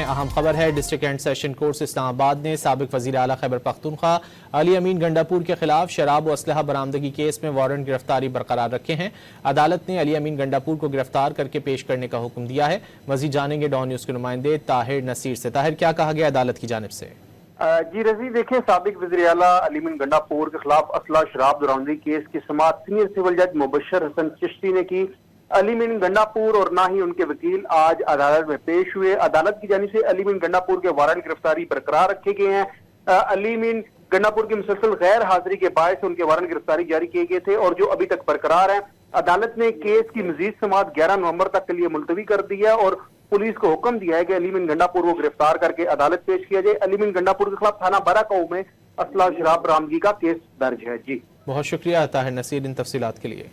اہم خبر ہے ڈسٹرکٹ اینڈ سیشن کورٹ اسلام آباد نے سابق وزیر اعلیٰ خیبر پختونخوا علی امین گنڈاپور کے خلاف شراب و اسلحہ برآمدگی کیس میں وارنٹ گرفتاری برقرار رکھے ہیں۔ عدالت نے علی امین گنڈاپور کو گرفتار کر کے پیش کرنے کا حکم دیا ہے۔ مزید جانیں گے ڈان نیوز کے نمائندے طاہر نصیر سے۔ طاہر، کیا کہا گیا عدالت کی جانب سے؟ جی رضی، دیکھیں، سابق وزیر اعلیٰ علی امین گنڈاپور کے خلاف اسلحہ شراب برآمدگی کیس کی سماعت سینئر سول جج مبشر حسن چشتی نے کی۔ علی امین گنڈاپور اور نہ ہی ان کے وکیل آج عدالت میں پیش ہوئے۔ عدالت کی جانب سے علی امین گنڈاپور کے وارنٹ گرفتاری برقرار رکھے گئے ہیں۔ علی امین گنڈاپور کی مسلسل غیر حاضری کے باعث ان کے وارنٹ گرفتاری جاری کیے گئے تھے اور جو ابھی تک برقرار ہیں۔ عدالت نے کیس کی مزید سماعت 11 نومبر تک کے لیے ملتوی کر دی ہے اور پولیس کو حکم دیا ہے کہ علی امین گنڈاپور کو گرفتار کر کے عدالت پیش کیا جائے۔ علی امین گنڈاپور کے خلاف تھانہ براکاؤ میں اسلحہ شراب برآمدگی کا کیس درج ہے۔ جی بہت شکریہ طاہر نصیر ان تفصیلات کے لیے۔